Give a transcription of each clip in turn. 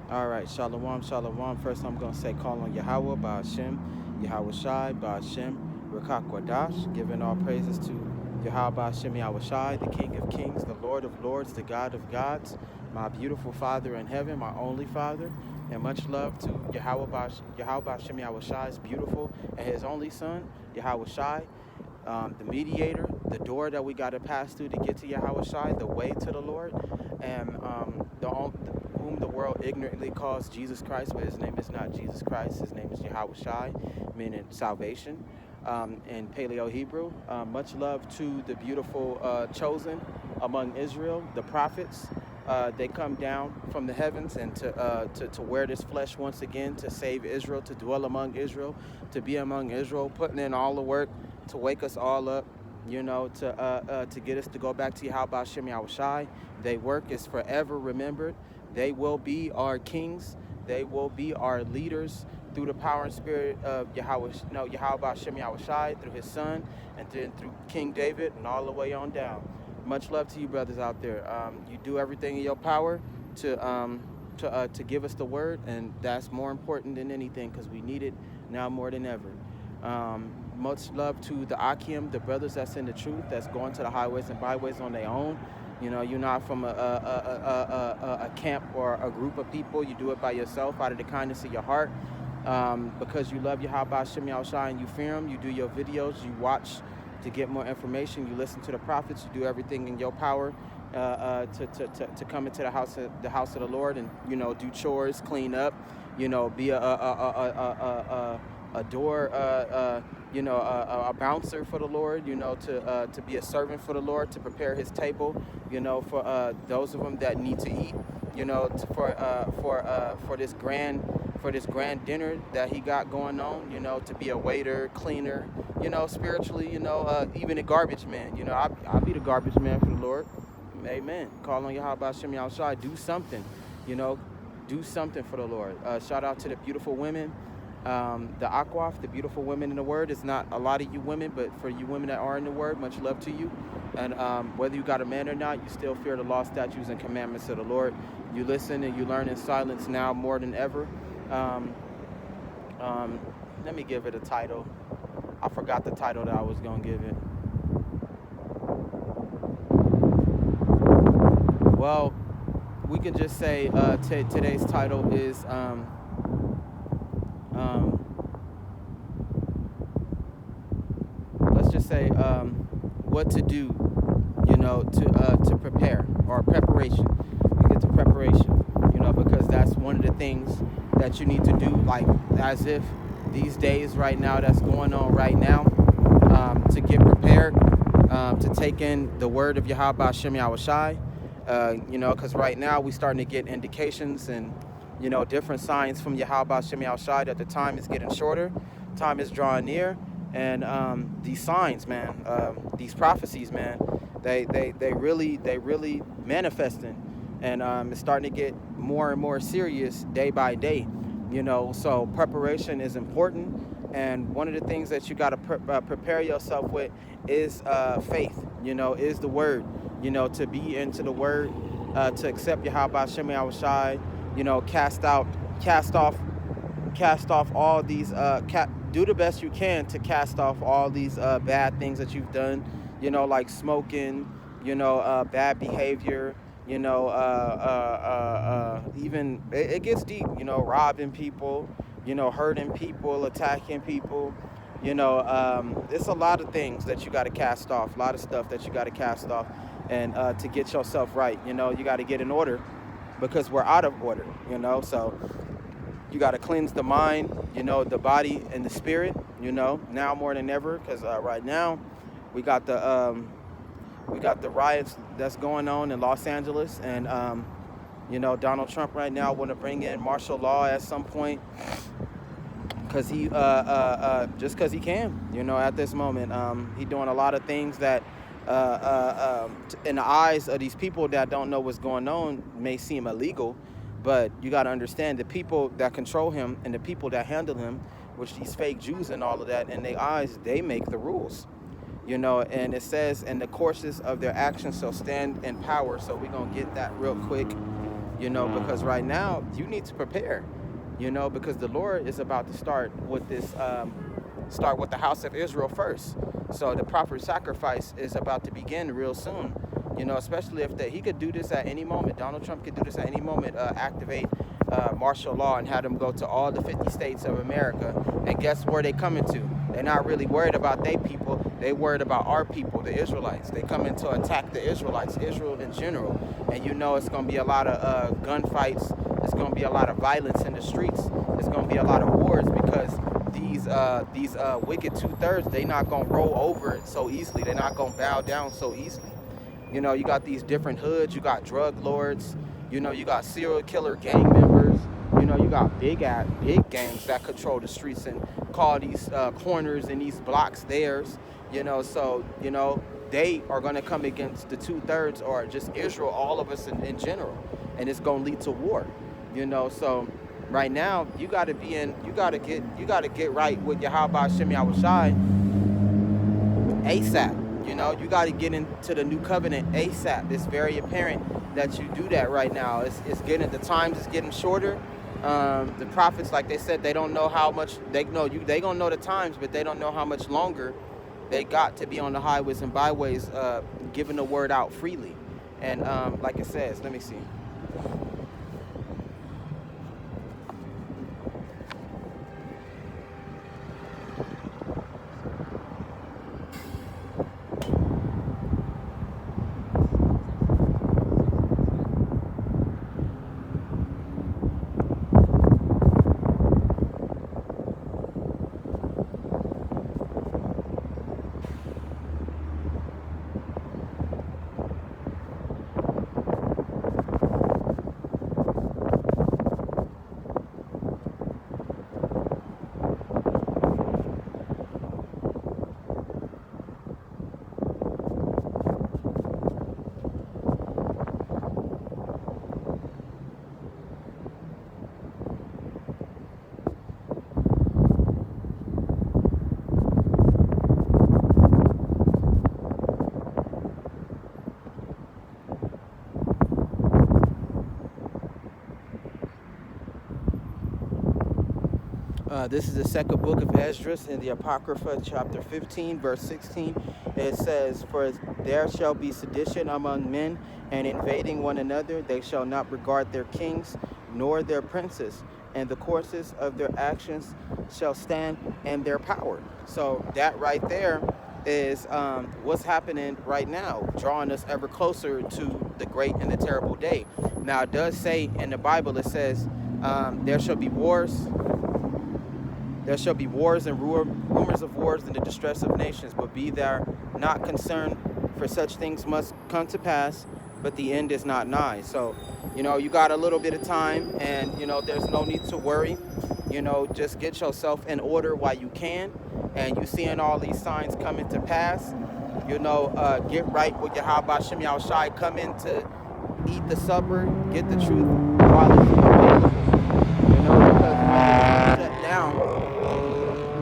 All right, shalom, shalom. First, I'm going to say call on Yahweh, Ba'ashem, Yahweh Shai, Ba'ashem, Rakak Wadash, giving all praises to Yahweh, Ba'ashem, Yahweh Shai, the King of Kings, the Lord of Lords, the God of Gods, my beautiful Father in heaven, my only Father, and much love to Yahweh, Ba'ashem, Yahweh Shai's beautiful and his only Son, Yahweh Shai, the mediator, the door that we got to pass through to get to Yahweh Shai, the way to the Lord, and whom the world ignorantly calls Jesus Christ, but his name is not Jesus Christ. His name is Yahweh Shai, meaning salvation in Paleo Hebrew. Much love to the beautiful chosen among Israel, the prophets. They come down from the heavens and to wear this flesh once again, to save Israel, to dwell among Israel, to be among Israel, putting in all the work to wake us all up, to get us to go back to Yahweh Shem Yahweh Shai. Their work is forever remembered. They will be our kings. They will be our leaders through the power and spirit of Yahweh Shem Yahweh Shai, through his son, and then through King David and all the way on down. Much love to you brothers out there. You do everything in your power to give us the word, and that's more important than anything because we need it now more than ever. Much love to the Akim, the brothers that's in the truth, that's going to the highways and byways on their own. You know, you're not from a camp or a group of people. You do it by yourself out of the kindness of your heart, because you love Yahweh Shem Yahweh Shai and you fear him. You do your videos, you watch to get more information. You listen to the prophets. You do everything in your power to come into the house of the Lord, and do chores, clean up, be a door, a bouncer for the Lord, to be a servant for the Lord, to prepare his table, for those of them that need to eat, for this grand dinner that he got going on, to be a waiter, cleaner, spiritually, even a garbage man, I'll be the garbage man for the Lord. Amen. Call on Yahweh Shem Yahweh Shai. Do something, do something for the Lord. Shout out to the beautiful women. The Akwaf, the beautiful women in the word. It's not a lot of you women, but for you women that are in the word, much love to you. And whether you got a man or not, you still fear the law, statutes, and commandments of the Lord. You listen and you learn in silence now more than ever. Let me give it a title. I forgot the title that I was going to give it. Well, we can just say today's title is let's just say what to do, to prepare, or preparation. We get to preparation, because that's one of the things that you need to do, like as if these days right now that's going on right now, to get prepared, to take in the word of Yahweh Shem Yahweh Shai, because right now we starting to get indications and different signs from Yahweh Shem Yahweh Shai that the time is getting shorter, time is drawing near, and these signs, man, these prophecies, man, they really manifesting, and it's starting to get more and more serious day by day, so preparation is important, and one of the things that you got to prepare yourself with is faith, is the word, to be into the word, to accept Yahweh Shem Yahweh Shai, cast off all these, do the best you can to cast off all these bad things that you've done, like smoking, bad behavior, even it gets deep, robbing people, hurting people, attacking people, it's a lot of things that you got to cast off, a lot of stuff that you got to cast off, and to get yourself right, you got to get in order, because we're out of order, so you got to cleanse the mind, the body and the spirit, now more than ever, because right now we got the riots that's going on in Los Angeles, and Donald Trump right now want to bring in martial law at some point, because he just because he can, at this moment, he doing a lot of things that in the eyes of these people that don't know what's going on may seem illegal, but you got to understand the people that control him and the people that handle him, which these fake Jews and all of that, in their eyes, they make the rules, and it says, and the courses of their actions shall stand in power. So we're going to get that real quick. you know, because right now you need to prepare, you know, because the Lord is about to start with this, start with the house of Israel first. So the proper sacrifice is about to begin real soon, you know, especially if he could do this at any moment. Donald Trump could do this at any moment, activate martial law and have them go to all the 50 states of America. And guess where they coming to? They're not really worried about their people. They worried about our people, the Israelites. They coming to attack the Israelites, Israel in general. And you know it's going to be a lot of gunfights. It's going to be a lot of violence in the streets. It's going to be a lot of wars because these wicked 2/3, they not going to roll over it so easily. They're not going to bow down so easily. You know, you got these different hoods. You got drug lords. You know, you got serial killer gang members. You know, you got big gangs that control the streets and call these corners and these blocks theirs. You know, so, you know, they are going to come against the 2/3 or just Israel, all of us in general. And it's going to lead to war, you know. So right now, you got to get right with Yahweh Hashem Yahushai ASAP. You know, you got to get into the new covenant ASAP. It's very apparent that you do that right now. The times is getting shorter. The prophets, like they said, they don't know how much they gonna know the times, but they don't know how much longer they got to be on the highways and byways, giving the word out freely. And like it says, let me see. This is the second book of Esdras in the Apocrypha, chapter 15, verse 16. It says, "For there shall be sedition among men, and invading one another. They shall not regard their kings, nor their princes, and the courses of their actions shall stand in their power." So that right there is what's happening right now, drawing us ever closer to the great and the terrible day. Now, it does say in the Bible, it says, there shall be wars. There shall be wars and rumors of wars and the distress of nations, but be thou not concerned, for such things must come to pass, but the end is not nigh. So, you know, you got a little bit of time, and, you know, there's no need to worry. You know, just get yourself in order while you can, and you seeing all these signs coming to pass. You know, get right with Yahweh Hashem Yahushai, come in to eat the supper, get the truth while it's available. You know, because when it's shut down,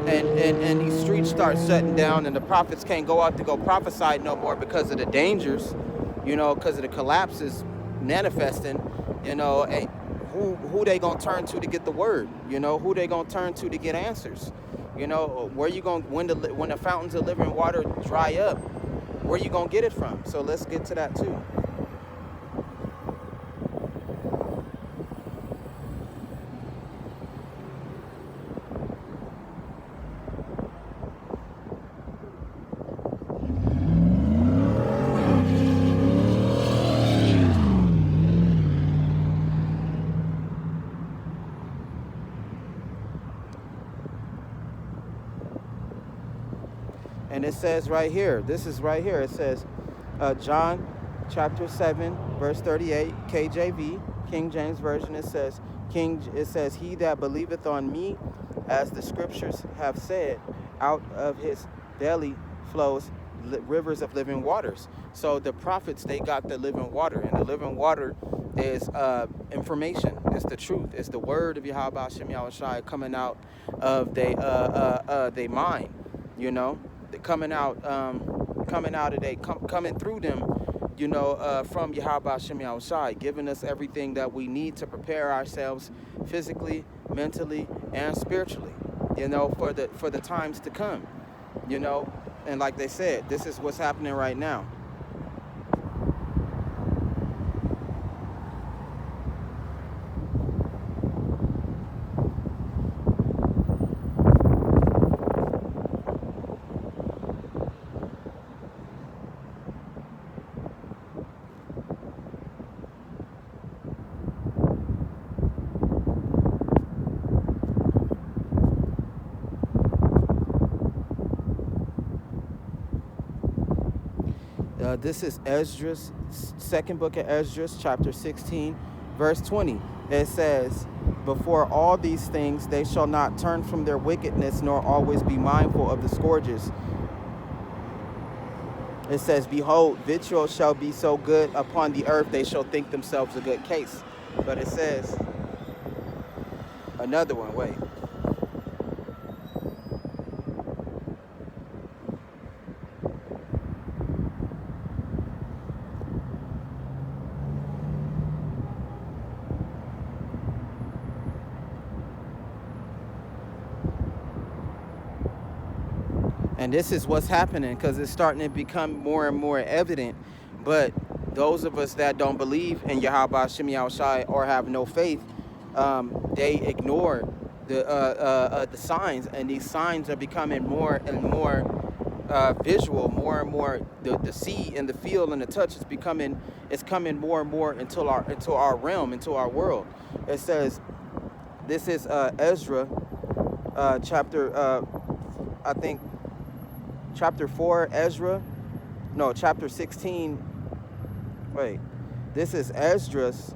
and these streets start shutting down, and the prophets can't go out to go prophesy no more because of the dangers, you know, because of the collapses manifesting, you know, and who they gonna turn to get the word, you know, who they gonna turn to get answers, you know, where you gonna, when the fountains of living water dry up, where you gonna get it from? So let's get to that too. And it says right here, this is right here, it says, John chapter 7, verse 38, KJV, King James Version, it says, "He that believeth on me, as the scriptures have said, out of his belly flows rivers of living waters." So the prophets, they got the living water, and the living water is information. It's the truth. It's the word of Yahweh Hashem Yahushai coming out of they mind, you know. Coming through them, from Yahweh Hashem Yahushai, giving us everything that we need to prepare ourselves physically, mentally, and spiritually, for the times to come, and like they said, this is what's happening right now. This is Esdras, second book of Esdras, chapter 16, verse 20. It says, before all these things, they shall not turn from their wickedness, nor always be mindful of the scourges. It says, behold, victual shall be so good upon the earth, they shall think themselves a good case. But it says, another one, wait. And this is what's happening, because it's starting to become more and more evident. But those of us that don't believe in Yahweh Hashem Yahushai or have no faith, they ignore the signs, and these signs are becoming more and more visual, more and more. The see and the feel and the touch is coming more and more into our realm, into our world. It says, this is Ezra, chapter I think. Chapter 4, chapter 16. Wait, this is Esdras,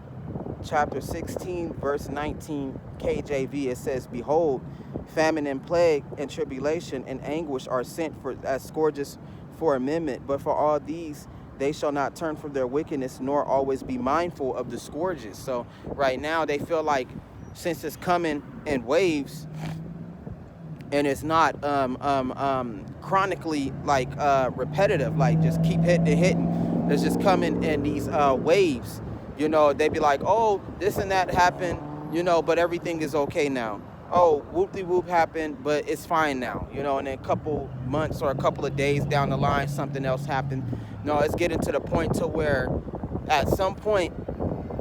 chapter 16, verse 19, KJV. It says, behold, famine and plague and tribulation and anguish are sent as scourges for amendment. But for all these, they shall not turn from their wickedness, nor always be mindful of the scourges. So right now they feel like, since it's coming in waves, and it's not chronically like repetitive, like just keep hitting. It's just coming in these waves. They be like, oh, this and that happened, but everything is okay now. Oh, whoop-de-whoop happened, but it's fine now. And then a couple months or a couple of days down the line, something else happened. No, it's getting to the point to where at some point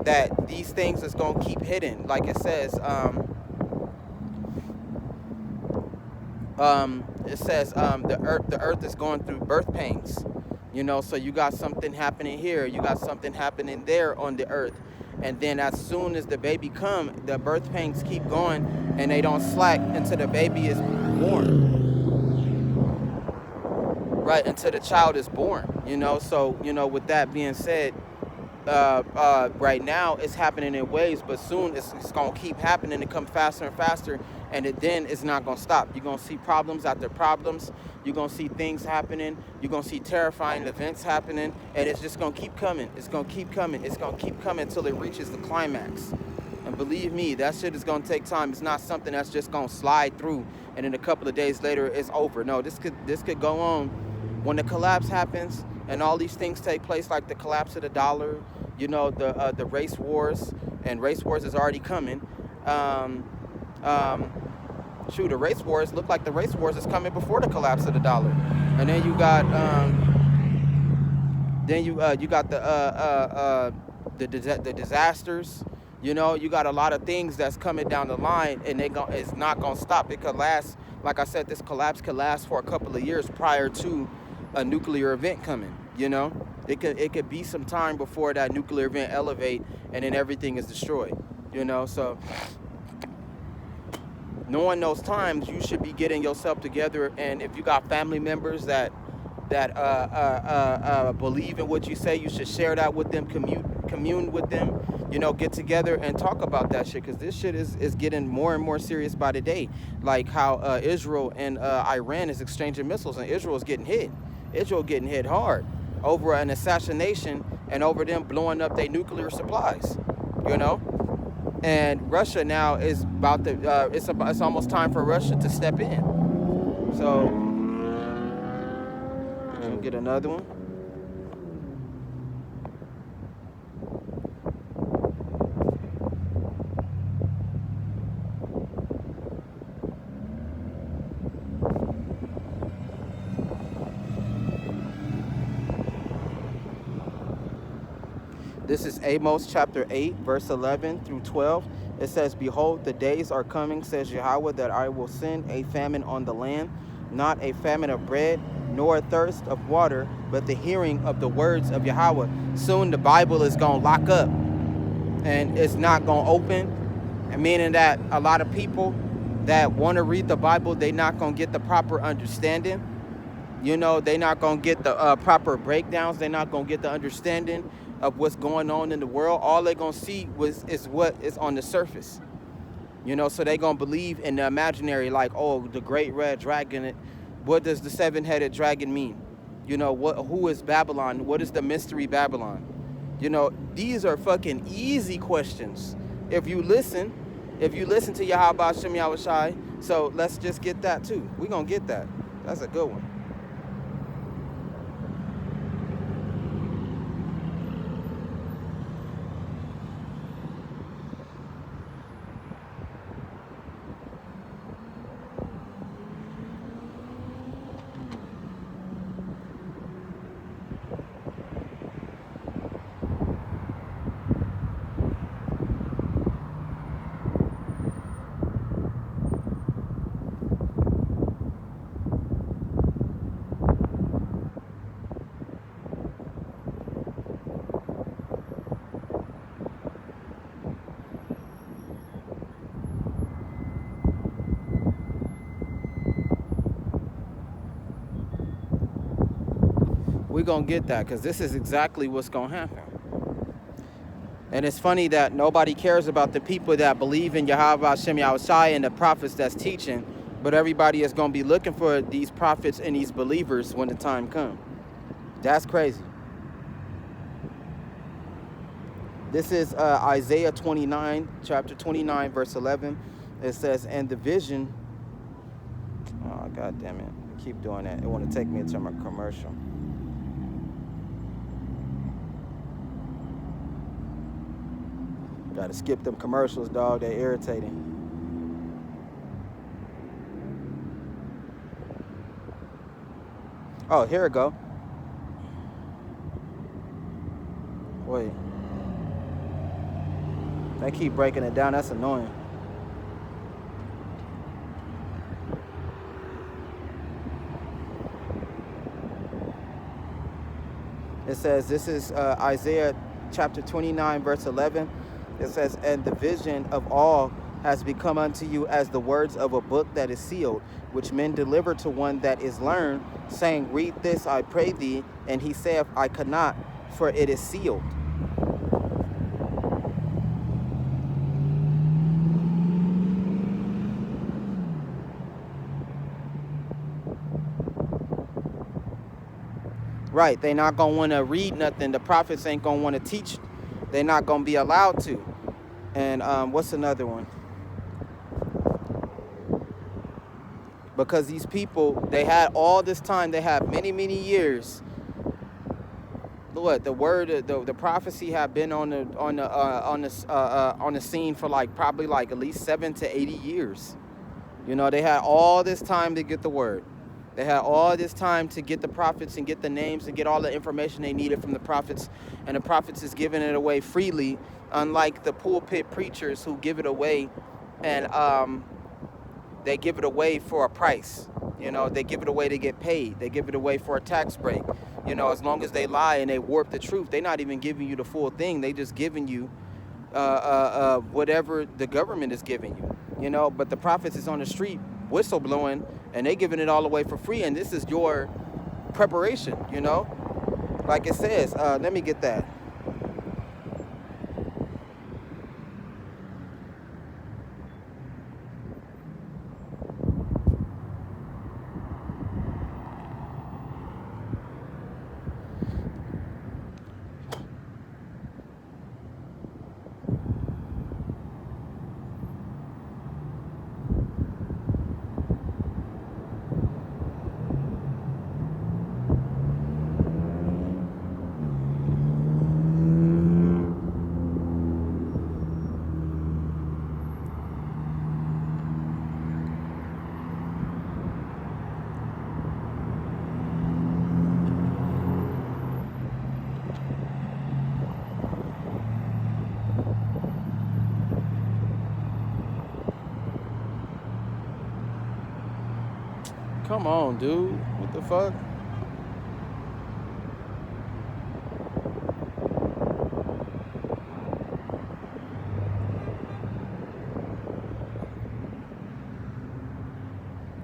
that these things is gonna keep hitting. Like it says, the earth is going through birth pains, so you got something happening here, you got something happening there on the earth, and then as soon as the baby come, the birth pains keep going, and they don't slack until the baby is born, right, until the child is born. So with that being said, right now it's happening in waves, but soon it's gonna keep happening and come faster and faster, and then it's not gonna stop. You're gonna see problems after problems. You're gonna see things happening. You're gonna see terrifying events happening, and it's just gonna keep coming. It's gonna keep coming. It's gonna keep coming until it reaches the climax. And believe me, that shit is gonna take time. It's not something that's just gonna slide through, and then a couple of days later it's over. No, this could go on. When the collapse happens and all these things take place, like the collapse of the dollar, the race wars, and race wars is already coming. The race wars look like the race wars is coming before the collapse of the dollar, and then you got the disasters. You got a lot of things that's coming down the line, and it's not gonna stop. It could last, like I said, this collapse could last for a couple of years prior to a nuclear event coming. It could be some time before that nuclear event elevate, and then everything is destroyed. So knowing those times, you should be getting yourself together, and if you got family members that believe in what you say, you should share that with them, commune with them, get together and talk about that shit, because this shit is getting more and more serious by the day. Like how Israel and Iran is exchanging missiles, and Israel is getting hit. Israel getting hit hard over an assassination and over them blowing up their nuclear supplies, And Russia now is about to, it's almost time for Russia to step in. So, we'll get another one. This is Amos chapter 8, verse 11 through 12. It says, "Behold, the days are coming, says Yahweh, that I will send a famine on the land, not a famine of bread, nor a thirst of water, but the hearing of the words of Yahweh." Soon the Bible is going to lock up and it's not going to open, and meaning that a lot of people that want to read the Bible, they're not going to get the proper understanding. You know, they're not going to get the proper breakdowns. They're not going to get the understanding of what's going on in the world. All they're going to see is what is on the surface. You know, so they're going to believe in the imaginary, like, oh, the great red dragon. What does the seven-headed dragon mean? You know, who is Babylon? What is the mystery Babylon? You know, these are fucking easy questions. If you listen to Yahweh Hashem Yahushai, so let's just get that too. We're going to get that. That's a good one. We're going to get that because this is exactly what's going to happen. And it's funny that nobody cares about the people that believe in Yahweh Hashem Yahushai and the prophets that's teaching, but everybody is going to be looking for these prophets and these believers when the time comes. That's crazy. This is Isaiah 29, chapter 29, verse 11. It says, "And the vision..." Oh, God damn it. I keep doing that. It want to take me into my commercial. Gotta skip them commercials, dog. They're irritating. Oh, here we go. Wait. They keep breaking it down. That's annoying. It says, this is Isaiah chapter 29, verse 11. It says, "And the vision of all has become unto you as the words of a book that is sealed, which men deliver to one that is learned, saying, Read this, I pray thee. And he saith, I cannot, for it is sealed." Right, they're not going to want to read nothing. The prophets ain't going to want to teach. They're not going to be allowed to. And what's another one? Because these people, they had all this time. They had many, many years. What the word, the prophecy had been on the scene for like probably like at least 7 to 80 years. You know, they had all this time to get the word. They had all this time to get the prophets and get the names and get all the information they needed from the prophets. And the prophets is giving it away freely, unlike the pulpit preachers who give it away and they give it away for a price. You know, they give it away to get paid. They give it away for a tax break. You know, as long as they lie and they warp the truth, they're not even giving you the full thing. They just giving you whatever the government is giving you. You know, but the prophets is on the street whistleblowing and they giving it all away for free. And this is your preparation, you know, like it says. Let me get that. Come on, dude. What the fuck?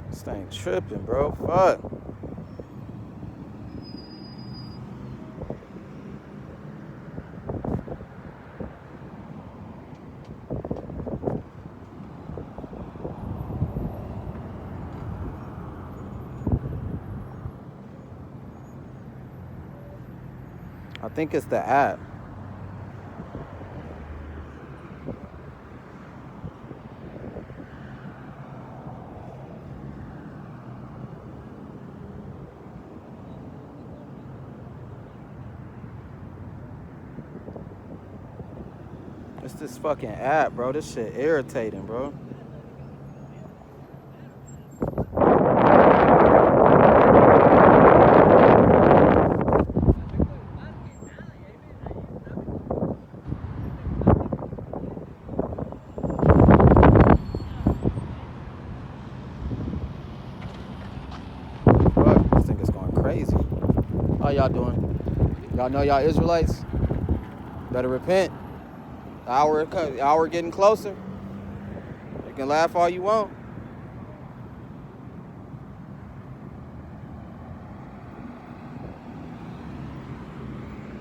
This thing tripping, bro. Fuck. I think it's the app. It's this fucking app, bro. This shit irritating, bro. Fuck, this thing is going crazy. How y'all doing? Y'all know y'all Israelites? Better repent. Hour getting closer. You can laugh all you want.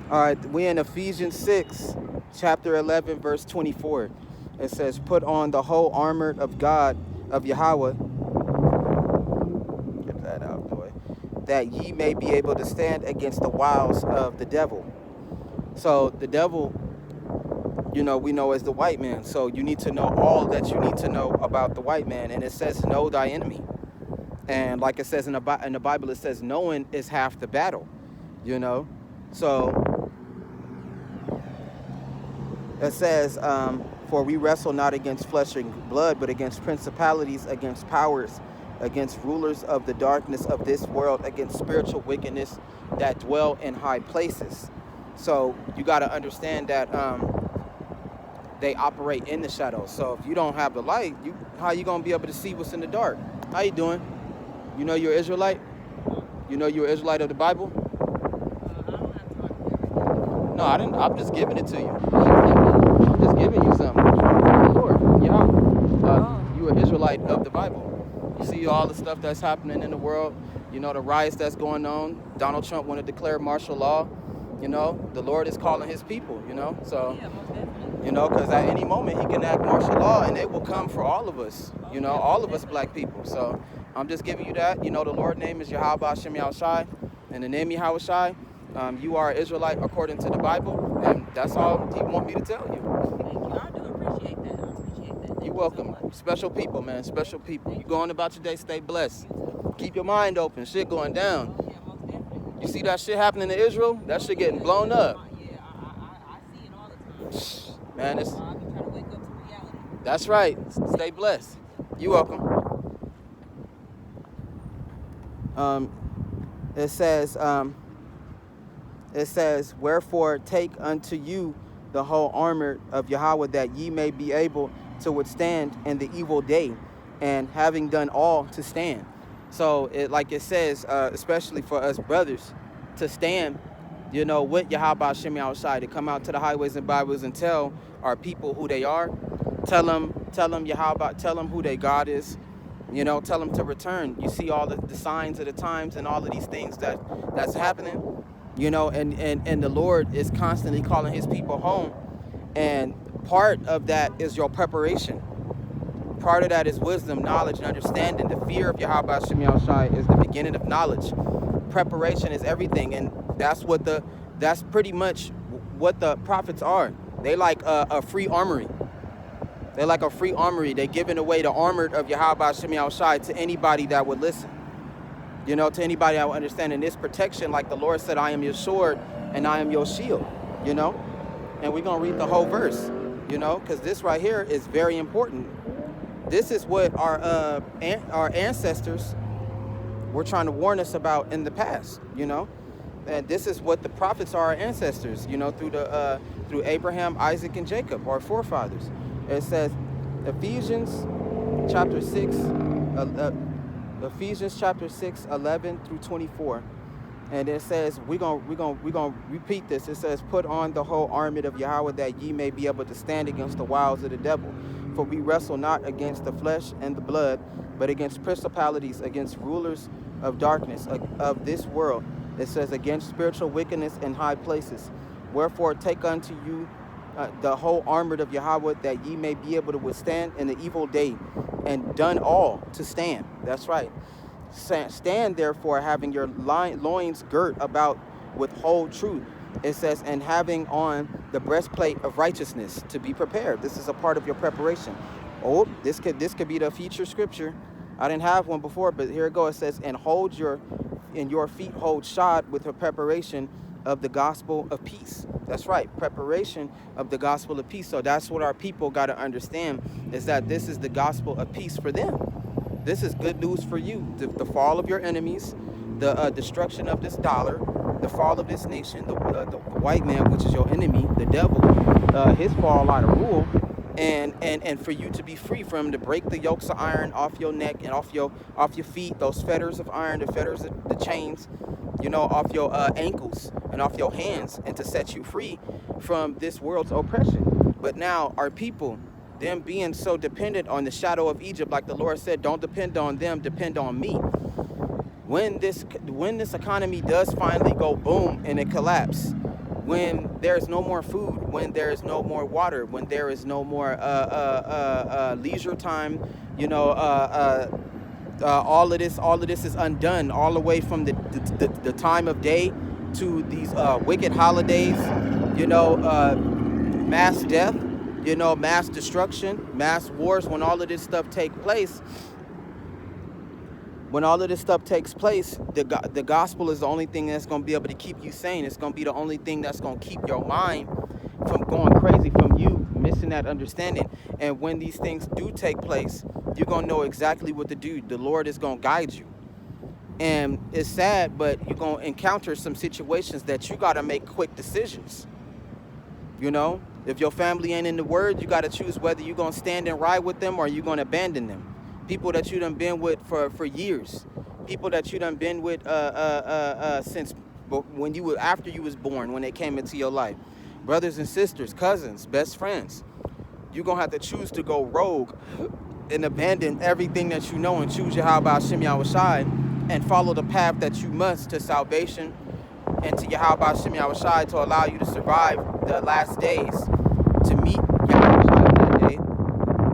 All right, we in Ephesians 6, chapter 11, verse 24. It says, put on the whole armor of God, of Yahweh. Get that out of the way. That ye may be able to stand against the wiles of the devil. So the devil, you know, we know as the white man. So you need to know all that you need to know about the white man. And it says, know thy enemy. And like it says in the Bible, it says, knowing is half the battle, you know. So it says, for we wrestle not against flesh and blood, but against principalities, against powers, against rulers of the darkness of this world, against spiritual wickedness that dwell in high places. So you got to understand that they operate in the shadows. So if you don't have the light, how you going to be able to see what's in the dark? How you doing? You know you're Israelite? You know you're Israelite of the Bible? No, I didn't. I'm just giving it to you. I'm just giving you something from the Lord. Yeah. You are Israelite of the Bible. You see all the stuff that's happening in the world. You know, the riots that's going on. Donald Trump want to declare martial law. You know, the Lord is calling his people, you know. So, you know, because at any moment he can act martial law and it will come for all of us, you know, all of us black people. So I'm just giving you that. You know, the Lord's name is Yahweh Hashem Yahushai. And the name Yahweh Shai, you are an Israelite according to the Bible. And that's all he want me to tell you. Thank you. I do appreciate that. I appreciate that. You're welcome. Special people, man. Special people. You going about your day, stay blessed. Keep your mind open. Shit going down. Yeah, most definitely. You see that shit happening in Israel? That shit getting blown up. Yeah, I see it all the time. Man, it's... I be trying to wake up to reality. That's right. Stay blessed. You're welcome. It says, wherefore take unto you the whole armor of Yahweh, that ye may be able to withstand in the evil day, and having done all to stand. So like it says, especially for us brothers, to stand, you know, with Yahweh Hashem Yahushai, to come out to the highways and byways and tell our people who they are. Tell them Yahweh, tell them who their God is. You know, tell them to return. You see all the signs of the times and all of these things that's happening. You know, and the Lord is constantly calling his people home. And part of that is your preparation. Part of that is wisdom, knowledge, and understanding. The fear of Yahweh Hashem Yahushai is the beginning of knowledge. Preparation is everything. And that's pretty much what the prophets are. They like a free armory. They're like a free armory. They're giving away the armor of Yahweh Hashem Yahushai to anybody that would listen. You know, to anybody that would understand. And this protection, like the Lord said, I am your sword and I am your shield, you know. And we're going to read the whole verse, you know, because this right here is very important. This is what our ancestors were trying to warn us about in the past, you know. And this is what the prophets are, our ancestors, you know, through Abraham, Isaac, and Jacob, our forefathers. It says, Ephesians chapter 6, Ephesians chapter 6, 11 through 24. And it says, we're gonna repeat this. It says, put on the whole armor of Yahweh, that ye may be able to stand against the wiles of the devil. For we wrestle not against the flesh and the blood, but against principalities, against rulers of darkness of this world. It says, against spiritual wickedness in high places. Wherefore take unto you the whole armor of Yahweh, that ye may be able to withstand in the evil day, and done all to stand. That's right. Stand therefore, having your loins girt about with whole truth. It says, and having on the breastplate of righteousness, to be prepared. This is a part of your preparation. Oh, this could be the feature scripture. I didn't have one before, but here it goes. It says, and your feet hold shod with the preparation of the gospel of peace. That's right, preparation of the gospel of peace. So that's what our people got to understand, is that this is the gospel of peace for them. This is good news for you. The fall of your enemies, the destruction of this dollar, the fall of this nation, the white man, which is your enemy, the devil, his fall out of rule, and for you to be free from him, to break the yokes of iron off your neck and off your feet, those fetters of iron, the fetters of the chains, off your ankles and off your hands, and to set you free from this world's oppression. But now our people, them being so dependent on the shadow of Egypt, like the Lord said, don't depend on them, depend on me. When this economy does finally go boom and it collapse, when there's no more food, when there is no more water, when there is no more leisure time, all of this is undone, all the way from the time of day to these wicked holidays, mass death, mass destruction, mass wars. When all of this stuff takes place, the gospel is the only thing that's going to be able to keep you sane. It's going to be the only thing that's going to keep your mind from going crazy, from you missing that understanding. And when these things do take place, you're going to know exactly what to do. The Lord is going to guide you. And it's sad, but you're going to encounter some situations that you got to make quick decisions. If your family ain't in the word, you got to choose whether you're going to stand and ride with them or you're going to abandon them. People that you done been with for years. People that you done been with since after you was born, when they came into your life. Brothers and sisters, cousins, best friends. You're going to have to choose to go rogue and abandon everything that you know and choose Yahweh Hashem Yahweh Shai and follow the path that you must to salvation and to Yahweh Hashem Yahweh Shai, to allow you to survive the last days, to meet Yahweh Shai that day,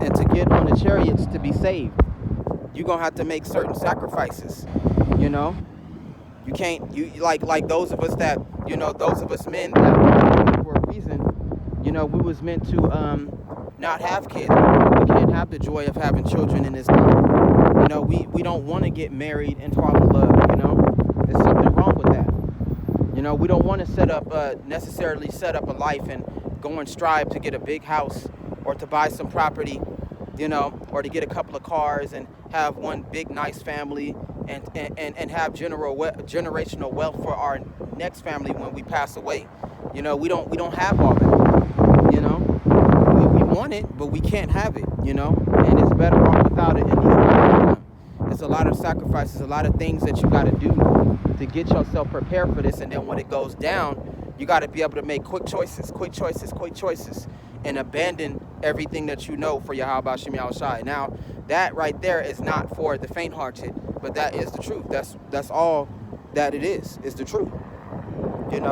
and to get on the chariots to be saved. You're going to have to make certain sacrifices, You can't, like those of us that, those of us men that for a reason, we was meant to not have kids. We can't have the joy of having children in this time. We don't want to get married and fall in love, There's something wrong with that. We don't want to necessarily set up a life and go and strive to get a big house or to buy some property, or to get a couple of cars and have one big nice family and have generational wealth for our next family when we pass away. We don't have all that. We want it, but we can't have it. And it's better off without it. It's a lot of sacrifices, a lot of things that you got to do to get yourself prepared for this. And then when it goes down, you got to be able to make quick choices, and abandon everything that you know for Yahweh Hashem Yahweh Shai. Now, that right there is not for the faint-hearted, but that is the truth. That's all that it is the truth. It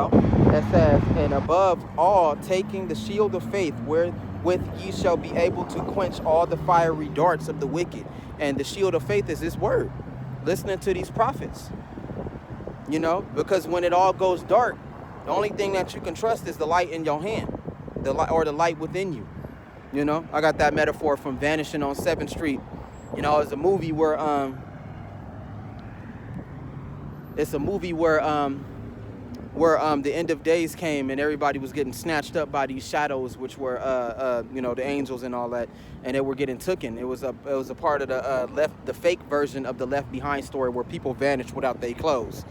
says, and above all, taking the shield of faith, wherewith ye shall be able to quench all the fiery darts of the wicked. And the shield of faith is this word. Listening to these prophets. Because when it all goes dark, the only thing that you can trust is the light in your hand. The light within you. I got that metaphor from Vanishing on 7th Street. It's a movie where the end of days came and everybody was getting snatched up by these shadows, which were the angels and all that, and they were getting taken. It was a part of the fake version of the Left Behind story, where people vanished without their clothes.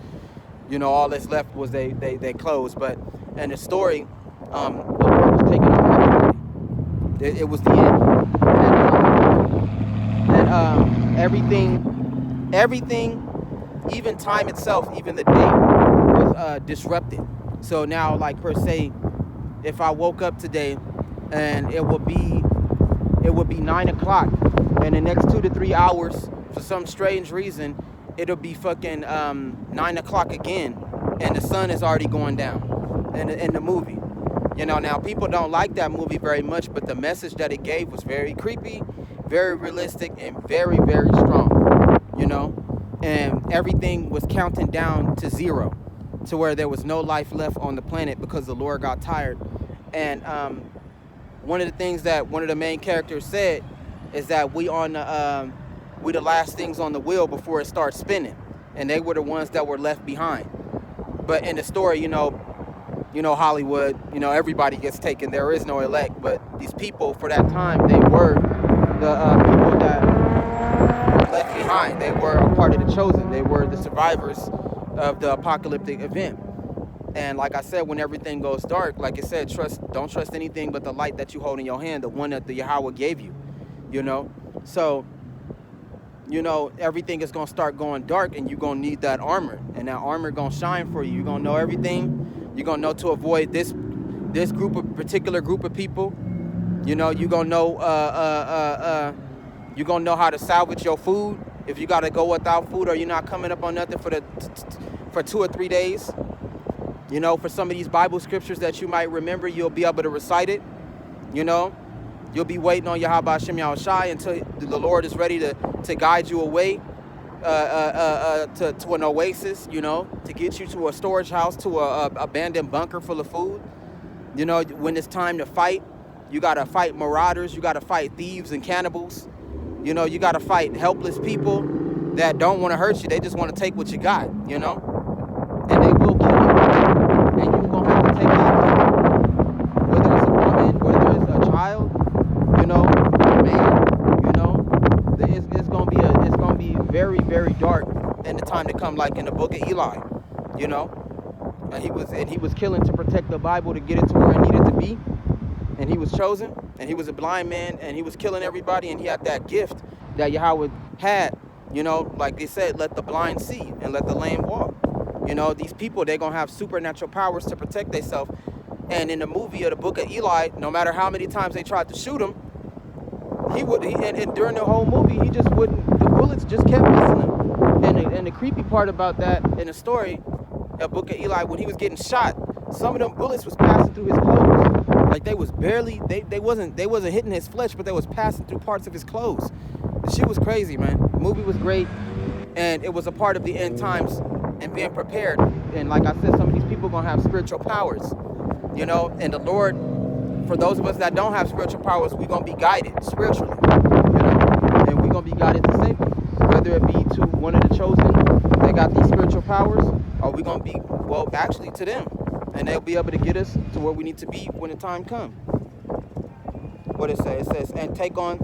All that's left was they clothes. But in the story, the Lord was taking off everybody. It was the end. And everything everything, even time itself, even the day was disrupted. So now, like per se, if I woke up today and it would be 9 o'clock, and the next 2 to 3 hours, for some strange reason, it'll be fucking 9 o'clock again, and the sun is already going down in the movie. You know, now people don't like that movie very much, but the message that it gave was very creepy, very realistic, and very, very strong, you know? And everything was counting down to zero, to where there was no life left on the planet because the Lord got tired. And one of the things that one of the main characters said is that we the last things on the wheel before it starts spinning, and they were the ones that were left behind. But in the story, you know Hollywood, everybody gets taken. There is no elect, but these people for that time, they were the people that were left behind. They were a part of the chosen. They were the survivors of the apocalyptic event. And like I said, when everything goes dark, like I said, don't trust anything but the light that you hold in your hand, the one that the Yahweh gave you, So, everything is going to start going dark, and you're going to need that armor. And that armor going to shine for you. You're going to know everything. You're going to know to avoid this particular group of people. You're going to know, you're going to know how to salvage your food. If you got to go without food, or you're not coming up on nothing for 2 or 3 days. For some of these Bible scriptures that you might remember, you'll be able to recite it. You'll be waiting on Yahweh Hashem Yahushai until the Lord is ready to guide you away to an oasis, to get you to a storage house, to a abandoned bunker full of food. When it's time to fight, you got to fight marauders. You got to fight thieves and cannibals. You got to fight helpless people that don't want to hurt you. They just want to take what you got, And they will kill you. And you're going to have to take that. Whether it's a woman, whether it's a child, man, it's going to be very, very dark in the time to come, like in the book of Eli, And he was killing to protect the Bible, to get it to where it needed to be. And he was chosen, and he was a blind man, and he was killing everybody, and he had that gift that Yahweh had, like they said, let the blind see and let the lame walk. These people, they're going to have supernatural powers to protect themselves. And in the movie of the book of Eli, no matter how many times they tried to shoot him, and during the whole movie, he just wouldn't, the bullets just kept missing him. And the creepy part about that in the story, the book of Eli, when he was getting shot, some of them bullets was passing through his clothes. Like they was barely, they wasn't hitting his flesh, but they was passing through parts of his clothes. The shit was crazy, man. The movie was great, and it was a part of the end times and being prepared. And like I said, some of these people are gonna have spiritual powers, and the Lord, for those of us that don't have spiritual powers, we're gonna be guided spiritually, and we're gonna be guided to safety, whether it be to one of the chosen that got these spiritual powers, or we're gonna be, well, actually to them, and they'll be able to get us to where we need to be when the time comes. What it says? It says, and take on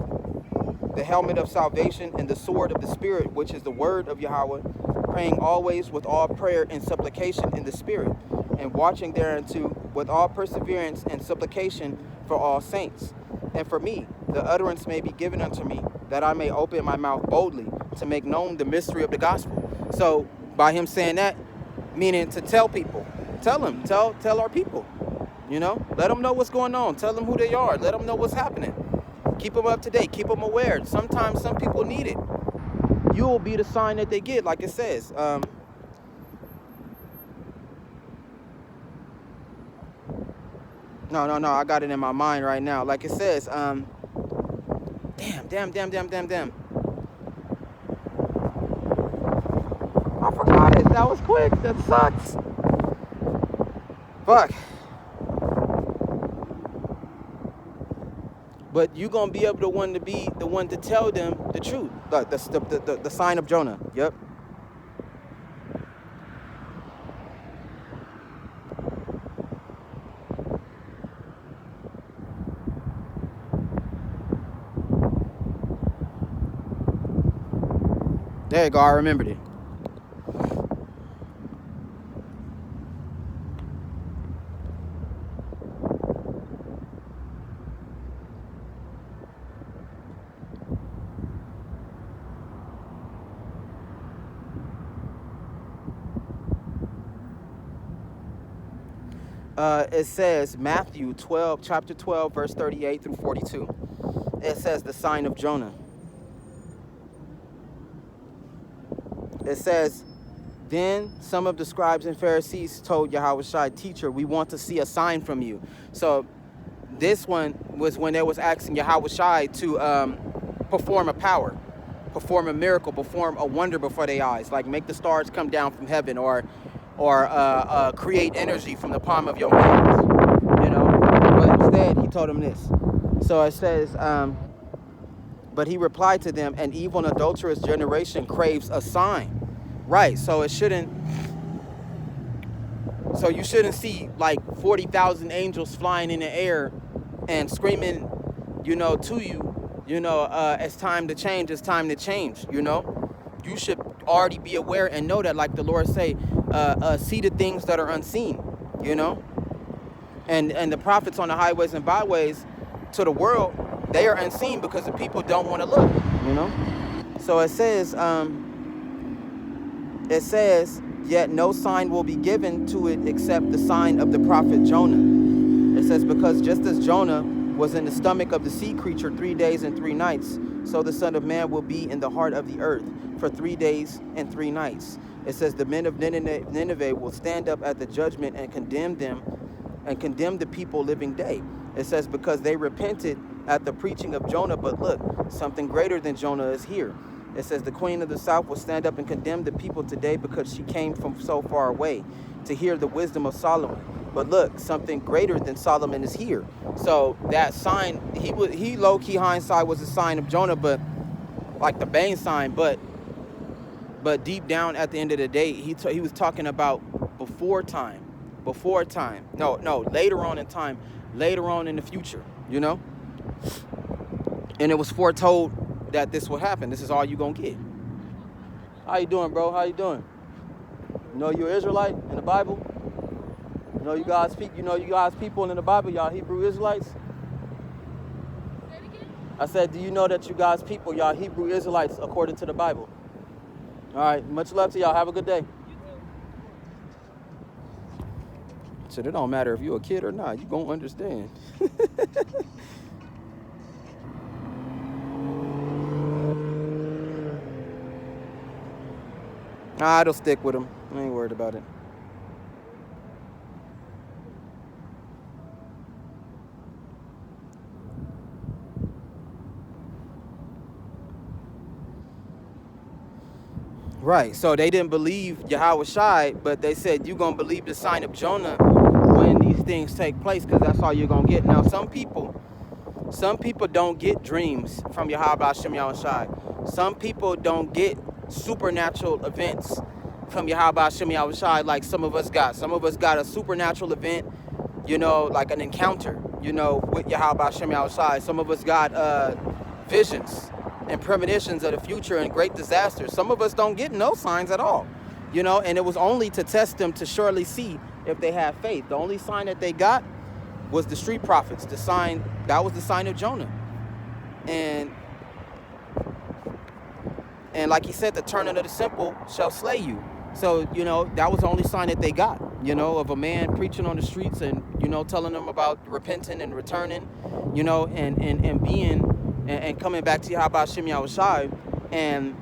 the helmet of salvation and the sword of the Spirit, which is the word of Yahweh, praying always with all prayer and supplication in the Spirit, and watching thereunto with all perseverance and supplication for all saints. And for me, the utterance may be given unto me, that I may open my mouth boldly to make known the mystery of the gospel. So by him saying that, meaning to tell people, tell our people, let them know what's going on. Tell them who they are. Let them know what's happening. Keep them up to date. Keep them aware. Sometimes some people need it. You will be the sign that they get, like it says. No, I got it in my mind right now. Like it says, damn. I forgot it. That was quick. That sucks. Fuck. But you're going to be able to be the one to tell them the truth. The sign of Jonah. Yep. There you go. I remembered it. It says Matthew 12, chapter 12, verse 38 through 42. It says the sign of Jonah. It says, then some of the scribes and Pharisees told Yahushua, teacher, we want to see a sign from you. So this one was when they was asking Yahushua to perform a power, perform a miracle, perform a wonder before their eyes, like make the stars come down from heaven, or create energy from the palm of your hands, you know. But instead, he told them this. So it says, but he replied to them, an evil and adulterous generation craves a sign. Right, so it shouldn't. So you shouldn't see like 40,000 angels flying in the air and screaming, you know, to you, you know, it's time to change, it's time to change, you know. You should already be aware and know that, like the Lord say, see the things that are unseen, you know. And the prophets on the highways and byways to the world, they are unseen because the people don't want to look, you know. So it says, yet no sign will be given to it except the sign of the prophet Jonah. It says, because just as Jonah was in the stomach of the sea creature 3 days and 3 nights, so the Son of Man will be in the heart of the earth for 3 days and 3 nights. It says the men of Nineveh will stand up at the judgment and condemn them and condemn the people living day. It says, because they repented at the preaching of Jonah, but look, something greater than Jonah is here. It says the queen of the south will stand up and condemn the people today because she came from so far away to hear the wisdom of Solomon. But look, something greater than Solomon is here. So that sign, he low-key hindsight was a sign of Jonah, but like the Bane sign, but deep down at the end of the day, he was talking about before time. No, later on in time, later on in the future, you know? And it was foretold that this would happen. This is all you gonna get. How you doing, bro? How you doing? You know you're Israelite in the Bible? You know you guys people in the Bible, y'all Hebrew Israelites? I said, do you know that you guys people, y'all Hebrew Israelites according to the Bible? All right, much love to y'all. Have a good day. So it don't matter if you're a kid or not. You gonna understand. It'll stick with them. I ain't worried about it. Right, so they didn't believe Yahushua, but they said, you're going to believe the sign of Jonah when these things take place, because that's all you're going to get. Now, some people don't get dreams from Yahushua. Some people don't get supernatural events from Yahushua like some of us got. Some of us got a supernatural event, you know, like an encounter, you know, with Yahushua. Some of us got visions and premonitions of the future and great disasters. Some of us don't get no signs at all, you know, and it was only to test them to surely see if they have faith. The only sign that they got was the street prophets. The sign, that was the sign of Jonah. And like he said, the turning of the simple shall slay you. So, you know, that was the only sign that they got, you know, of a man preaching on the streets and, you know, telling them about repenting and returning, you know, and being and coming back to Yahushua. And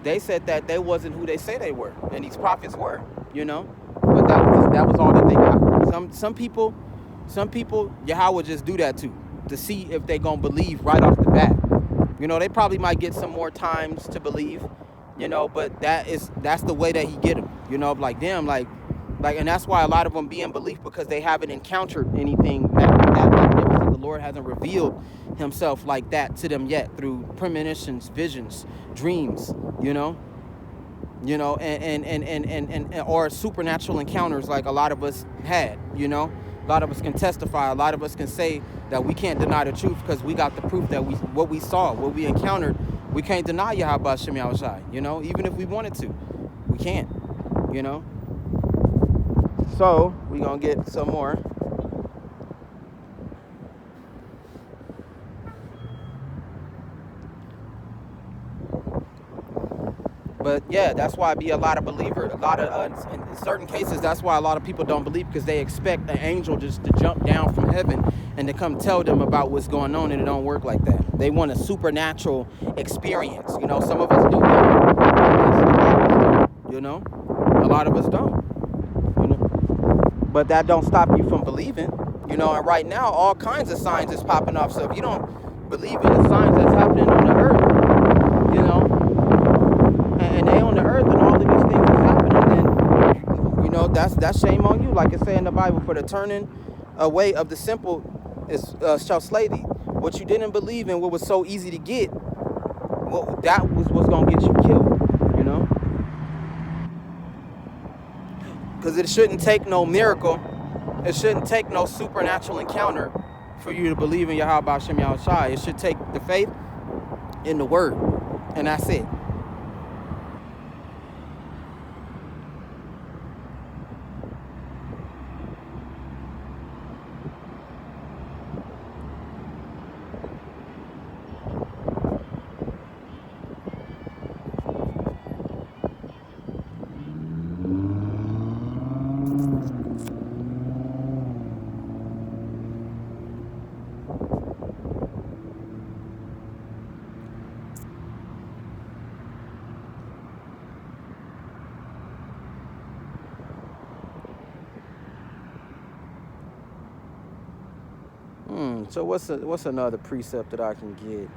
they said that they wasn't who they say they were, and these prophets were, you know. But that was all that they got. Some people Yahweh just do that to see if they gonna believe right off the bat. You know, they probably might get some more times to believe, you know, but that's the way that he get them, you know, like them, like, and that's why a lot of them be in belief, because they haven't encountered anything that magnificent. The Lord hasn't revealed himself like that to them yet through premonitions, visions, dreams, you know, and or supernatural encounters like a lot of us had, you know. A lot of us can testify. A lot of us can say that we can't deny the truth because we got the proof that what we saw, what we encountered. We can't deny Yahweh Shem Yahushai, you know, even if we wanted to. We can't, you know. So we're going to get some more. But yeah, that's why I be a lot of believers, a lot of in certain cases, that's why a lot of people don't believe, because they expect an angel just to jump down from heaven and to come tell them about what's going on, and it don't work like that. They want a supernatural experience. You know, some of us do that. You know, a lot of us don't. You know, but that don't stop you from believing. You know, and right now all kinds of signs is popping off. So if you don't believe in the signs that's happening on the earth, you know, and they on the earth and all of these things is happening, then you know that's shame on you. Like it say in the Bible, for the turning away of the simple is shall slay thee. What you didn't believe in, what was so easy to get, well, that was what's gonna get you killed. You know, because it shouldn't take no miracle, it shouldn't take no supernatural encounter for you to believe in Yahweh Hashem Yahushua. It should take the faith in the word, and that's it. So what's another precept that I can get?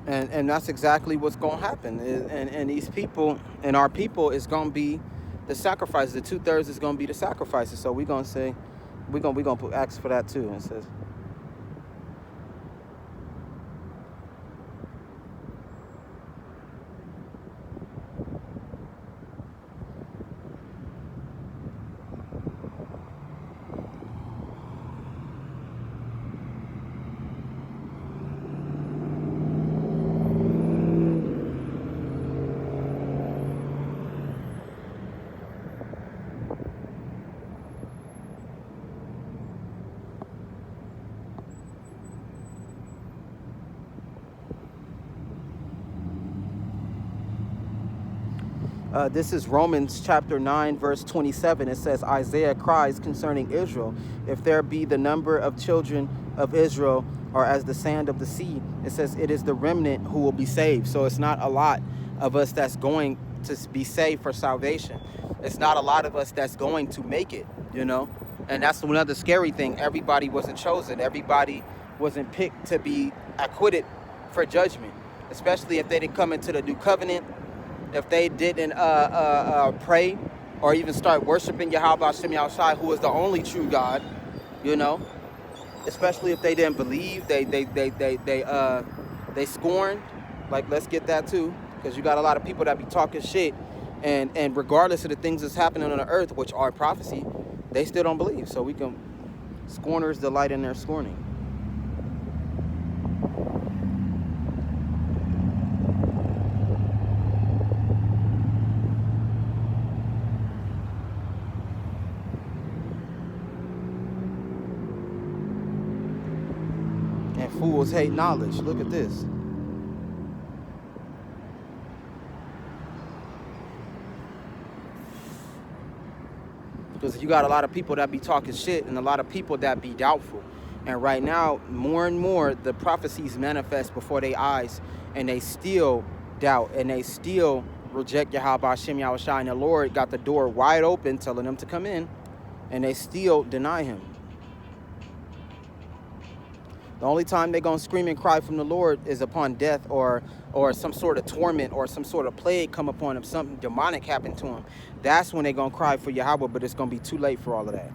And that's exactly what's gonna happen. And these people and our people is gonna be the sacrifices. The 2/3 is gonna be the sacrifices. So we're gonna say we're gonna put ask for that too. And it says, this is Romans chapter 9, verse 27. It says, Isaiah cries concerning Israel, if there be the number of children of Israel or as the sand of the sea, it says it is the remnant who will be saved. So it's not a lot of us that's going to be saved for salvation. It's not a lot of us that's going to make it, you know. And that's another scary thing. Everybody wasn't chosen. Everybody wasn't picked to be acquitted for judgment, especially if they didn't come into the new covenant, if they didn't pray or even start worshiping Yahweh Hashem Yahushua, who is the only true God, you know. Especially if they didn't believe, they scorned. Like, let's get that too, because you got a lot of people that be talking shit, and regardless of the things that's happening on the earth, which are prophecy, they still don't believe. So we can, scorners delight in their scorning. And fools hate knowledge. Look at this. Because you got a lot of people that be talking shit and a lot of people that be doubtful. And right now, more and more, the prophecies manifest before their eyes, and they still doubt, and they still reject Yahweh Hashem Yahushua, and the Lord got the door wide open telling them to come in, and they still deny him. The only time they're going to scream and cry from the Lord is upon death or some sort of torment or some sort of plague come upon them, something demonic happened to them. That's when they're going to cry for Yahweh, but it's going to be too late for all of that.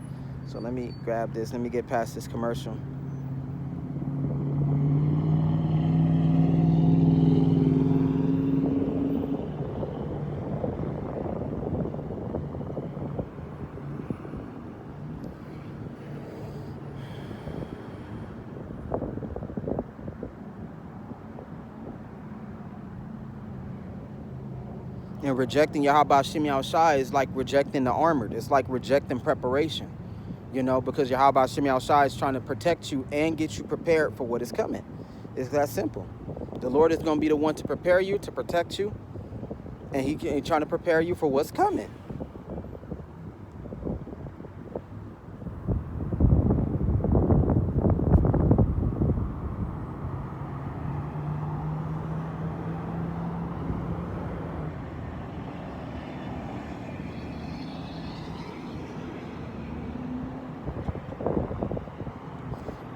So let me grab this. Let me get past this commercial. And rejecting Yahweh Shem Shai is like rejecting the armored. It's like rejecting preparation, you know, because Yahweh Shem Shai is trying to protect you and get you prepared for what is coming. It's that simple. The Lord is going to be the one to prepare you, to protect you, and He's trying to prepare you for what's coming.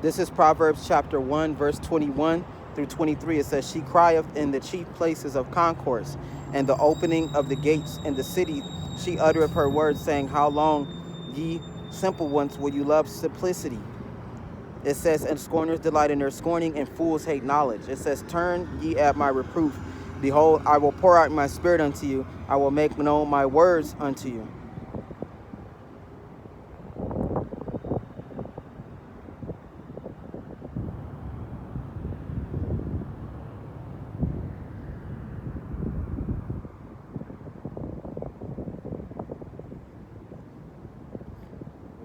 This is Proverbs chapter 1, verse 21 through 23. It says, she crieth in the chief places of concourse, and the opening of the gates in the city. She uttereth her words, saying, how long, ye simple ones, will you love simplicity? It says, and scorners delight in their scorning, and fools hate knowledge. It says, turn ye at my reproof. Behold, I will pour out my spirit unto you. I will make known my words unto you.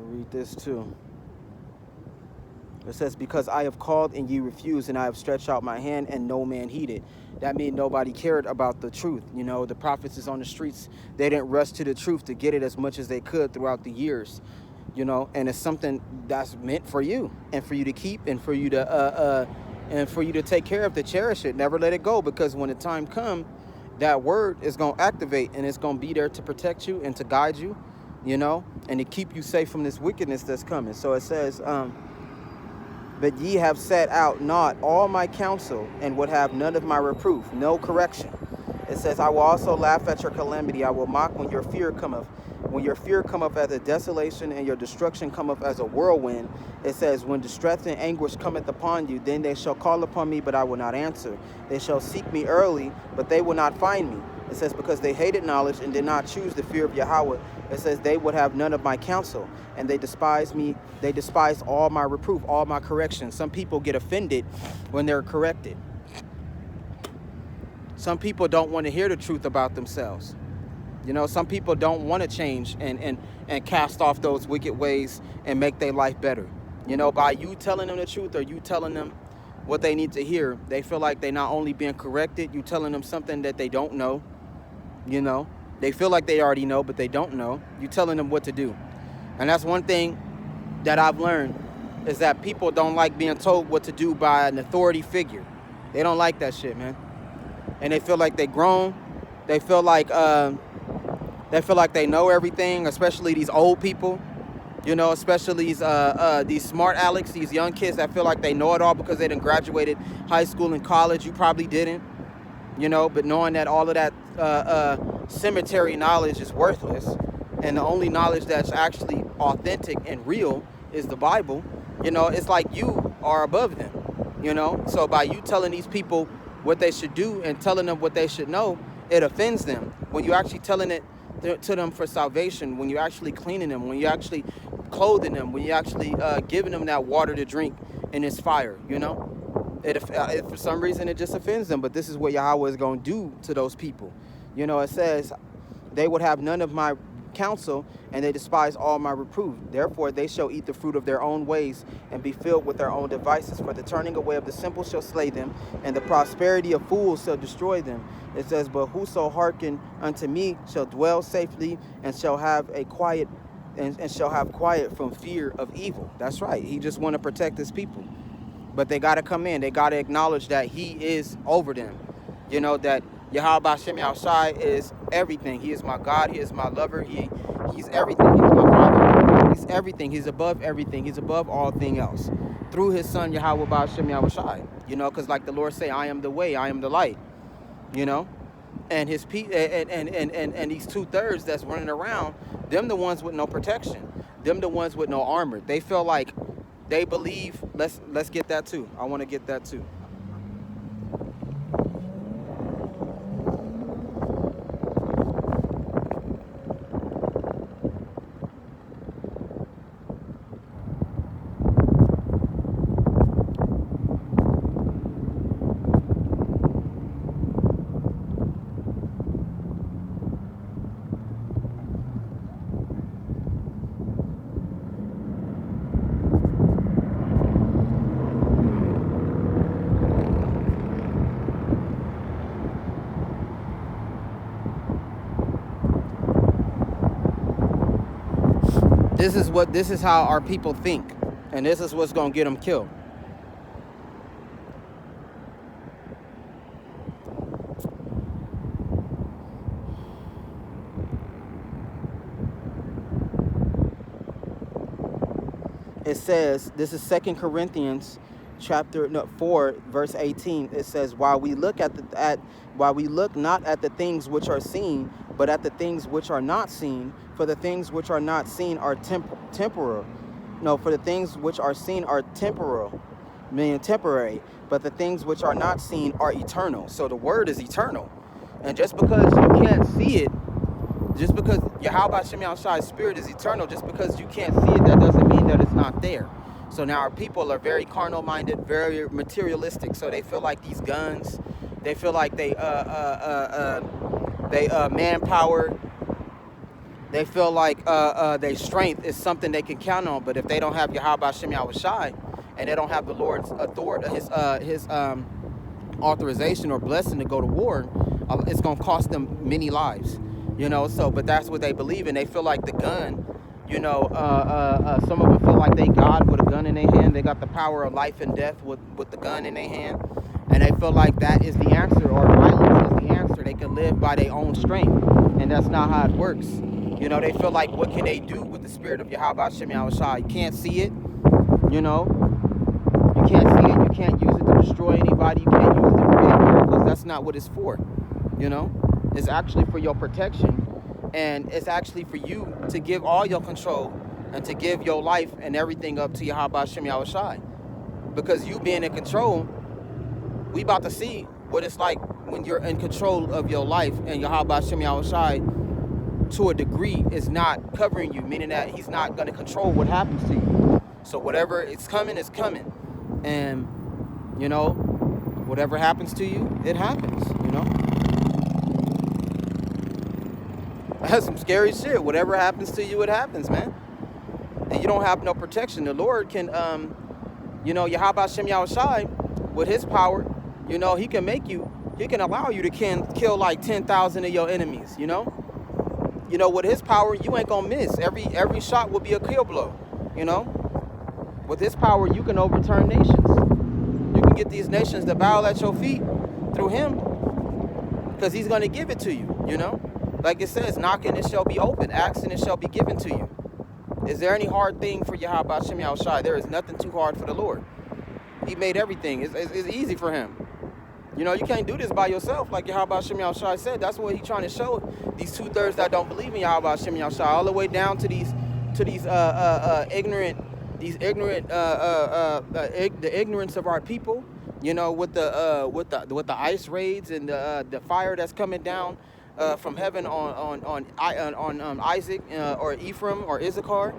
Read this too. It says, because I have called and ye refused, and I have stretched out my hand and no man heeded. That means nobody cared about the truth. You know, the prophets is on the streets. They didn't rush to the truth to get it as much as they could throughout the years. You know, and it's something that's meant for you and for you to keep and for you to take care of, to cherish it, never let it go, because when the time comes, that word is going to activate and it's going to be there to protect you and to guide you, you know, and to keep you safe from this wickedness that's coming. So it says, but ye have set out not all my counsel, and would have none of my reproof, no correction. It says, I will also laugh at your calamity. I will mock when your fear cometh. When your fear cometh as a desolation, and your destruction cometh as a whirlwind. It says, when distress and anguish cometh upon you, then they shall call upon me, but I will not answer. They shall seek me early, but they will not find me. It says, because they hated knowledge and did not choose the fear of Yahweh. It says, they would have none of my counsel, and they despise me. They despise all my reproof, all my correction. Some people get offended when they're corrected. Some people don't want to hear the truth about themselves. You know, some people don't want to change and cast off those wicked ways and make their life better. You know, by you telling them the truth or you telling them what they need to hear, they feel like they're not only being corrected, you telling them something that they don't know. You know, they feel like they already know, but they don't know. You telling them what to do. And that's one thing that I've learned, is that people don't like being told what to do by an authority figure. They don't like that shit, man. And they feel like they grown. They feel like they know everything, especially these old people. You know, especially these smart Alex, these young kids that feel like they know it all because they done graduated high school and college. You probably didn't. You know, but knowing that all of that cemetery knowledge is worthless, and the only knowledge that's actually authentic and real is the Bible, you know, it's like you are above them, you know. So by you telling these people what they should do and telling them what they should know, it offends them. When you actually telling it to them for salvation, when you're actually cleaning them, when you're actually clothing them, when you're actually giving them that water to drink in this fire, you know. It for some reason, it just offends them. But this is what Yahweh is going to do to those people. You know, it says, they would have none of my counsel, and they despise all my reproof. Therefore, they shall eat the fruit of their own ways, and be filled with their own devices. For the turning away of the simple shall slay them, and the prosperity of fools shall destroy them. It says, but whoso hearken unto me shall dwell safely, and shall have a quiet, and shall have quiet from fear of evil. That's right. He just want to protect his people. But they got to come in. They got to acknowledge that he is over them. You know, that Yahweh Shem Shai is everything. He is my God. He is my lover. He's everything. He's my father. He's everything. He's above everything. He's above all thing else. Through his son, Yahweh Shem Shai. You know, because like the Lord say, I am the way. I am the light. You know. And his and these 2/3 that's running around, them the ones with no protection. Them the ones with no armor. They feel like they believe. Let's get that too. I want to get that too. this is how our people think, and this is what's gonna get them killed. It says, this is 2 Corinthians chapter 4 verse 18. It says, while we look not at the things which are seen, but at the things which are not seen, for the things which are not seen are temporal. No, for the things which are seen are temporal, meaning temporary, but the things which are not seen are eternal. So the word is eternal. And just because you can't see it, just because Yahweh Shem Yahushai's spirit is eternal, just because you can't see it, that doesn't mean that it's not there. So now our people are very carnal-minded, very materialistic. So they feel like these guns, they feel like they manpower, they feel like their strength is something they can count on. But if they don't have Yahweh Shem Yahushai, and they don't have the Lord's authority, his authorization or blessing to go to war, it's gonna cost them many lives. You know, so, but that's what they believe in. They feel like the gun, you know, some of them feel like they God with a gun in their hand. They got the power of life and death with the gun in their hand. And they feel like that is the answer, or violence is the answer. They can live by their own strength. And that's not how it works. You know, they feel like, what can they do with the spirit of Yahweh Shem Yahushai? You can't see it, you know. You can't see it. You can't use it to destroy anybody. You can't use it to create miracles. That's not what it's for, you know. It's actually for your protection, and it's actually for you to give all your control and to give your life and everything up to Yahweh Shem Yahushai. Because you being in control, we about to see what it's like when you're in control of your life, and Yahweh Shem Yahushai, to a degree, is not covering you, meaning that he's not going to control what happens to you. So whatever is coming is coming, and you know, whatever happens to you, it happens, you know. That's some scary shit. Whatever happens to you, it happens, man. And you don't have no protection. The Lord can, you know, Yahweh Shem Yahushai, with his power, you know, he can allow you to kill like 10,000 of your enemies, you know. You know, with his power, you ain't gonna miss. Every shot will be a kill blow, you know. With his power, you can overturn nations. You can get these nations to bow at your feet through him, because he's gonna give it to you, you know. Like it says, knock and it shall be open, ask and it shall be given to you. Is there any hard thing for Yahweh Shem Yahushai? There is nothing too hard for the Lord. He made everything. It's easy for him. You know, you can't do this by yourself, like Yahweh Shem Yahushai said. That's what he's trying to show these 2/3 that don't believe in Yahweh Shem Yahushai, all the way down to these ignorant, the ignorance of our people. You know, with the ice raids and the fire that's coming down from heaven on Isaac or Ephraim or Issachar.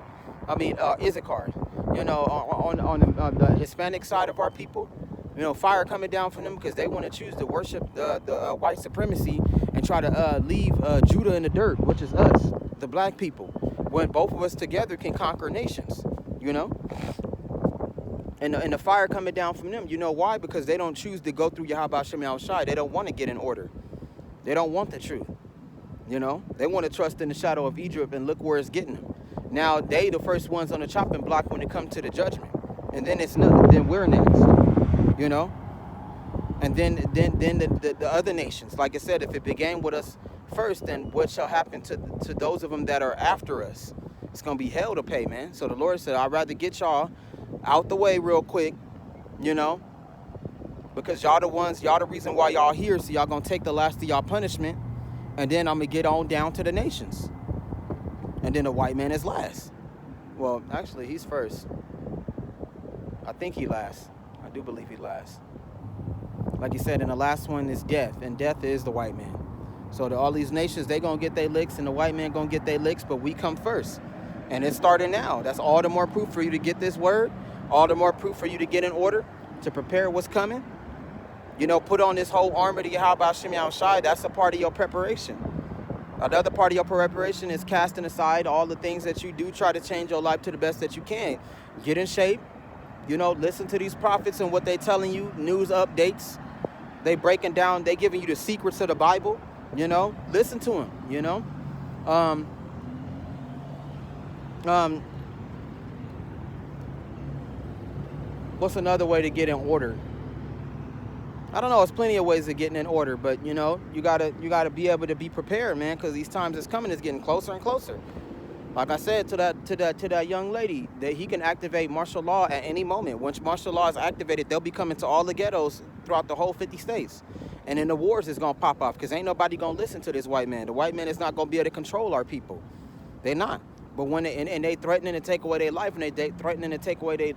Issachar. You know, on the Hispanic side of our people. You know, fire coming down from them because they want to choose to worship the white supremacy and try to leave Judah in the dirt, which is us, the black people, when both of us together can conquer nations, you know? And the fire coming down from them, you know why? Because they don't choose to go through Yahweh Shem Yahushai. They don't want to get in order. They don't want the truth, you know? They want to trust in the shadow of Egypt, and look where it's getting them. Now, they the first ones on the chopping block when it comes to the judgment. And then then we're next. You know, and then the other nations. Like I said, if it began with us first, then what shall happen to those of them that are after us? It's gonna be hell to pay, man. So the Lord said, I'd rather get y'all out the way real quick, you know, because y'all the reason why y'all here. So y'all gonna take the last of y'all punishment, and then I'm gonna get on down to the nations, and then the white man is last. Well, actually, he's first. I think he last. I do believe he lasts. Like you said, and the last one is death, and death is the white man. So all these nations, they gonna get their licks, and the white man gonna get their licks, but we come first. And it's starting now. That's all the more proof for you to get this word, all the more proof for you to get in order, to prepare what's coming. You know, put on this whole armor to Yahweh Shem Yahushai. That's a part of your preparation. Another part of your preparation is casting aside all the things that you do, try to change your life to the best that you can. Get in shape. You know, listen to these prophets and what they telling you, news updates. They breaking down, they giving you the secrets of the Bible, you know. Listen to them, you know. What's another way to get in order? I don't know. There's plenty of ways of getting in order, but you know, you gotta be able to be prepared, man, because these times that's coming is getting closer and closer. Like I said to that young lady, that he can activate martial law at any moment. Once martial law is activated, they'll be coming to all the ghettos throughout the whole 50 states. And then the wars is gonna pop off because ain't nobody gonna listen to this white man. The white man is not gonna be able to control our people. They're not. But when they threatening to take away their life, and they threatening to take away they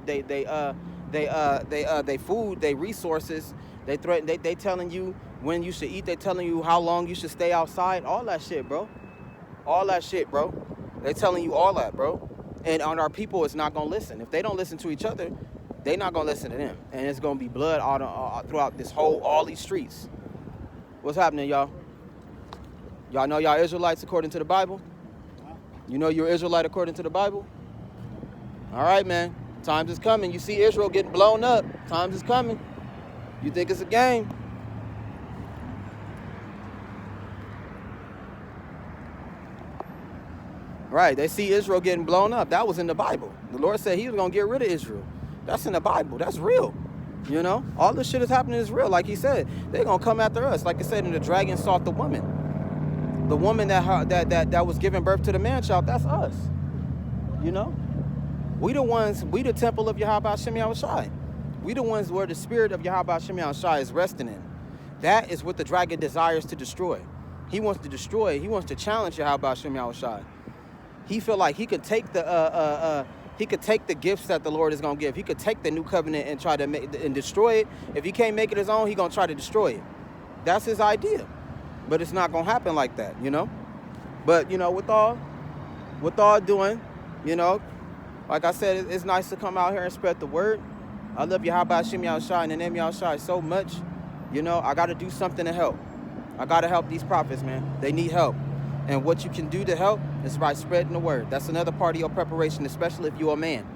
food, they resources. They telling you when you should eat. They telling you how long you should stay outside. All that shit, bro. All that shit, bro. They telling you all that, bro. And on our people, it's not gonna listen. If they don't listen to each other, they not gonna listen to them. And it's gonna be blood all throughout all these streets. What's happening, y'all? Y'all know y'all Israelites according to the Bible? You know you're Israelite according to the Bible? All right, man. Times is coming. You see Israel getting blown up. Times is coming. You think it's a game? Right, they see Israel getting blown up. That was in the Bible. The Lord said he was going to get rid of Israel. That's in the Bible. That's real. You know, all this shit is happening is real. Like he said, they're going to come after us. Like I said, and the dragon sought the woman. The woman that was giving birth to the man-child, that's us. You know? We the temple of Yahweh Hashem Yahushai. We the ones where the spirit of Yahweh Hashem Yahushai is resting in. That is what the dragon desires to destroy. He wants to destroy. He wants to challenge Yahweh Hashem Yahushai. He feel like he could take the gifts that the Lord is gonna give. He could take the new covenant and try to make and destroy it. If he can't make it his own, he gonna try to destroy it. That's his idea. But it's not gonna happen like that, you know. But you know, with all doing, you know, like I said, it's nice to come out here and spread the word. I love Yahweh Hashem Yahushai and the name Yahushai so much. You know, I gotta do something to help. I gotta help these prophets, man. They need help. And what you can do to help is by spreading the word. That's another part of your preparation, especially if you're a man.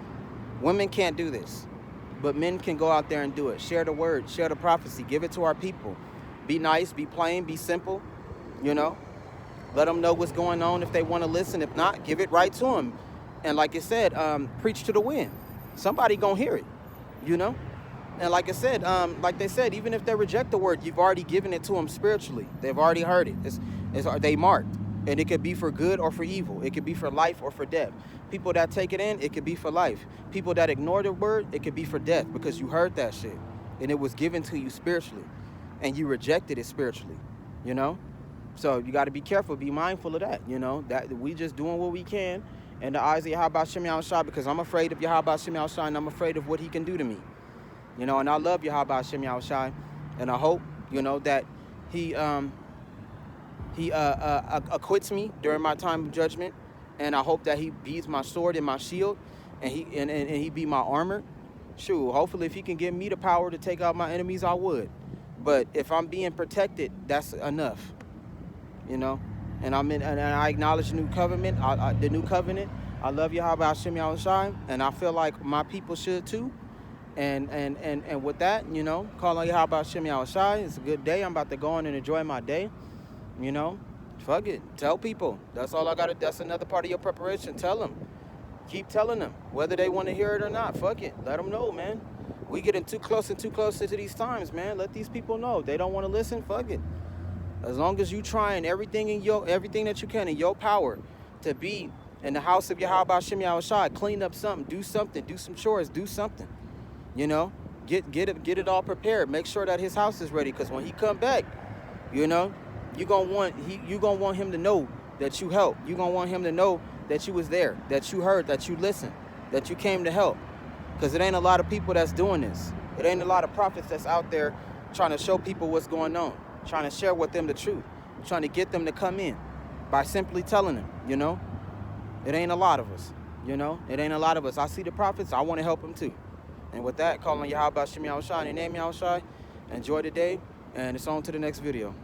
Women can't do this, but men can go out there and do it. Share the word, share the prophecy, give it to our people. Be nice, be plain, be simple, you know. Let them know what's going on if they want to listen. If not, give it right to them. And like I said, preach to the wind. Somebody gonna hear it, you know. And like I said, like they said, even if they reject the word, you've already given it to them spiritually. They've already heard it. They marked. And it could be for good or for evil. It could be for life or for death. People that take it in, it could be for life. People that ignore the word, it could be for death because you heard that shit. And it was given to you spiritually. And you rejected it spiritually, you know? So you got to be careful, be mindful of that, you know? That we just doing what we can in the eyes of Yahweh Hashem Yahushai because I'm afraid of Yahweh Hashem Yahushai and I'm afraid of what he can do to me. You know, and I love Yahweh Hashem Yahushai. And I hope, you know, that he acquits me during my time of judgment, and I hope that he beats my sword and my shield, and he be my armor. Shoot, hopefully if he can give me the power to take out my enemies, I would. But if I'm being protected, that's enough, you know. And I acknowledge the new covenant. The new covenant. I love Yahweh Hashem Yahushai, and I feel like my people should too. And with that, you know, call on Yahweh Hashem Yahushai. It's a good day. I'm about to go on and enjoy my day. You know, fuck it. Tell people. That's all I got to. That's another part of your preparation. Tell them. Keep telling them. Whether they want to hear it or not. Fuck it. Let them know, man. We getting too close to these times, man. Let these people know. They don't want to listen. Fuck it. As long as you trying everything that you can in your power to be in the house of Yahweh Hashem Yahushai, clean up something, do some chores, do something. You know, get it all prepared. Make sure that his house is ready, because when he come back, you know, you gonna want him to know that you helped. You gonna want him to know that you was there, that you heard, that you listened, that you came to help. Because it ain't a lot of people that's doing this. It ain't a lot of prophets that's out there trying to show people what's going on, trying to share with them the truth, trying to get them to come in by simply telling them, you know. It ain't a lot of us, you know. It ain't a lot of us. I see the prophets. I want to help them too. And with that, calling Yahweh Hashem Yahushai and the name Yahushai. Enjoy the day, and it's on to the next video.